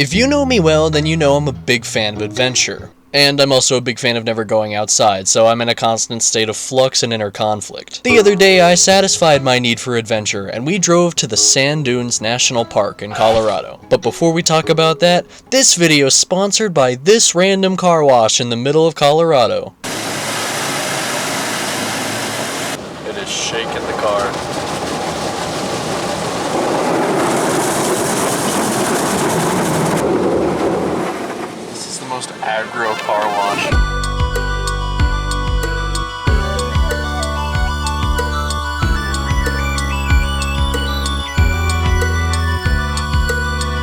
If you know me well, then you know I'm a big fan of adventure. And I'm also a big fan of never going outside, so I'm in a constant state of flux and inner conflict. The other day, I satisfied my need for adventure, and we drove to the Sand Dunes National Park in Colorado. But before we talk about that, this video is sponsored by this random car wash in the middle of Colorado. It is shaking the car. Most aggro car wash.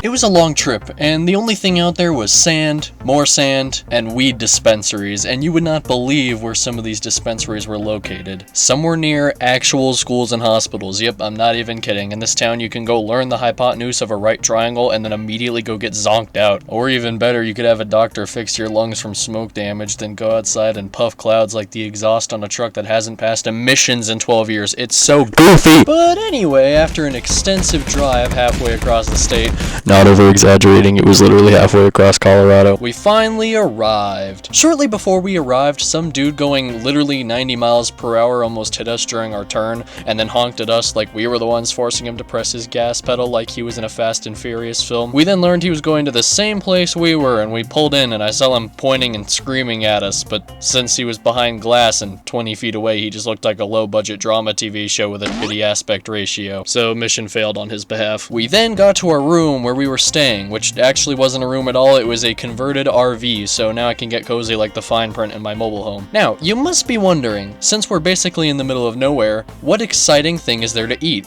It was a long trip, and the only thing out there was sand, more sand, and weed dispensaries, and you would not believe where some of these dispensaries were located. Somewhere near actual schools and hospitals. Yep, I'm not even kidding. In this town, you can go learn the hypotenuse of a right triangle and then immediately go get zonked out. Or even better, you could have a doctor fix your lungs from smoke damage, then go outside and puff clouds like the exhaust on a truck that hasn't passed emissions in 12 years. It's so goofy! But anyway, after an extensive drive halfway across the state, not over exaggerating, it was literally halfway across Colorado, we finally arrived. Shortly before we arrived, some dude going literally 90 miles per hour almost hit us during our turn, and then honked at us like we were the ones forcing him to press his gas pedal like he was in a Fast and Furious film. We then learned he was going to the same place we were, and we pulled in, and I saw him pointing and screaming at us, but since he was behind glass and 20 feet away, he just looked like a low-budget drama TV show with a shitty aspect ratio, so mission failed on his behalf. We then got to our room where we were staying, which actually wasn't a room at all. It was a converted RV, so now I can get cozy like the fine print in my mobile home. Now, you must be wondering, since we're basically in the middle of nowhere, what exciting thing is there to eat?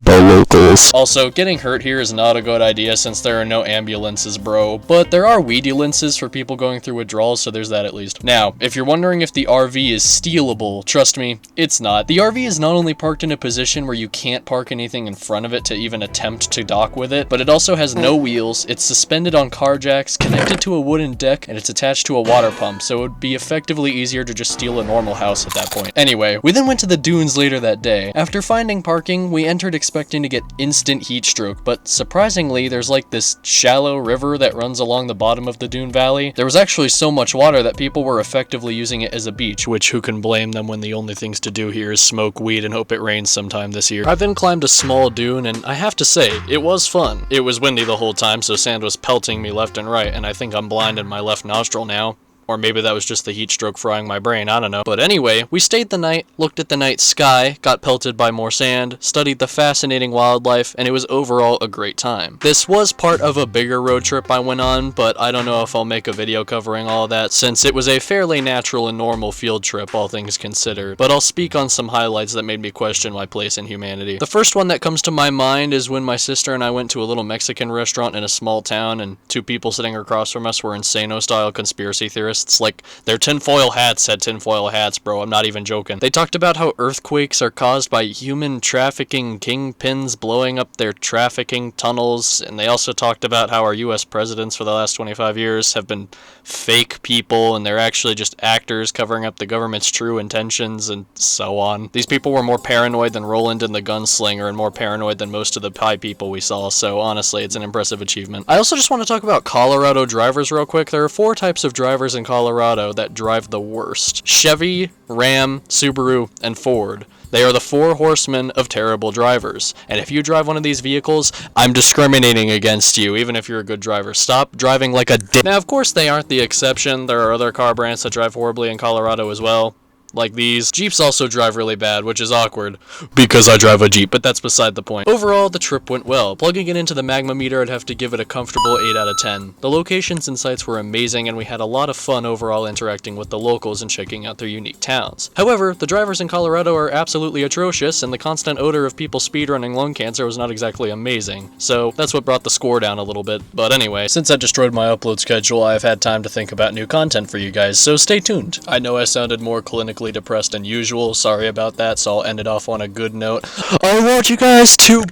The locals. Also, getting hurt here is not a good idea since there are no ambulances, bro. But there are weedulances for people going through withdrawals, so there's that at least. Now, if you're wondering if the RV is stealable, trust me, it's not. The RV is not only parked in a position where you can't park anything in front of it to even attempt to dock with it, but it also has no wheels, it's suspended on car jacks, connected to a wooden deck, and it's attached to a water pump, so it would be effectively easier to just steal a normal house at that point. Anyway, we then went to the dunes later that day. After finding parking, we entered expecting to get instant heat stroke, but surprisingly, there's like this shallow river that runs along the bottom of the dune valley. There was actually so much water that people were effectively using it as a beach, which who can blame them when the only things to do here is smoke weed and hope it rains sometime this year. I then climbed a small dune, and I have to say, it was fun. It was windy the whole time, so sand was pelting me left and right, and I think I'm blind in my left nostril now. Or maybe that was just the heat stroke frying my brain, I don't know. But anyway, we stayed the night, looked at the night sky, got pelted by more sand, studied the fascinating wildlife, and it was overall a great time. This was part of a bigger road trip I went on, but I don't know if I'll make a video covering all of that since it was a fairly natural and normal field trip, all things considered. But I'll speak on some highlights that made me question my place in humanity. The first one that comes to my mind is when my sister and I went to a little Mexican restaurant in a small town, and two people sitting across from us were insano-style conspiracy theorists. Like, their tinfoil hats had tinfoil hats, bro. I'm not even joking. They talked about how earthquakes are caused by human trafficking kingpins blowing up their trafficking tunnels, and they also talked about how our US presidents for the last 25 years have been fake people, and they're actually just actors covering up the government's true intentions, and so on. These people were more paranoid than Roland and the Gunslinger, and more paranoid than most of the pie people we saw, so honestly, it's an impressive achievement. I also just want to talk about Colorado drivers real quick. There are 4 types of drivers in Colorado that drive the worst: Chevy, Ram, Subaru, and Ford. They are the 4 horsemen of terrible drivers. And if you drive one of these vehicles, I'm discriminating against you, even if you're a good driver. Stop driving like a dick. Now, of course, they aren't the exception. There are other car brands that drive horribly in Colorado as well. Like these. Jeeps also drive really bad, which is awkward, because I drive a Jeep, but that's beside the point. Overall, the trip went well. Plugging it into the magma meter, I'd have to give it a comfortable 8 out of 10. The locations and sites were amazing, and we had a lot of fun overall interacting with the locals and checking out their unique towns. However, the drivers in Colorado are absolutely atrocious, and the constant odor of people speedrunning lung cancer was not exactly amazing. So that's what brought the score down a little bit. But anyway, since I destroyed my upload schedule, I've had time to think about new content for you guys, so stay tuned. I know I sounded more clinically depressed than usual, sorry about that, so I'll end it off on a good note. I want you guys to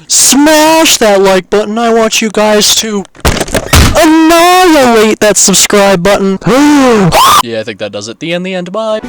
smash that like button. I want you guys to annihilate that subscribe button. Yeah, I think that does it. The end, bye.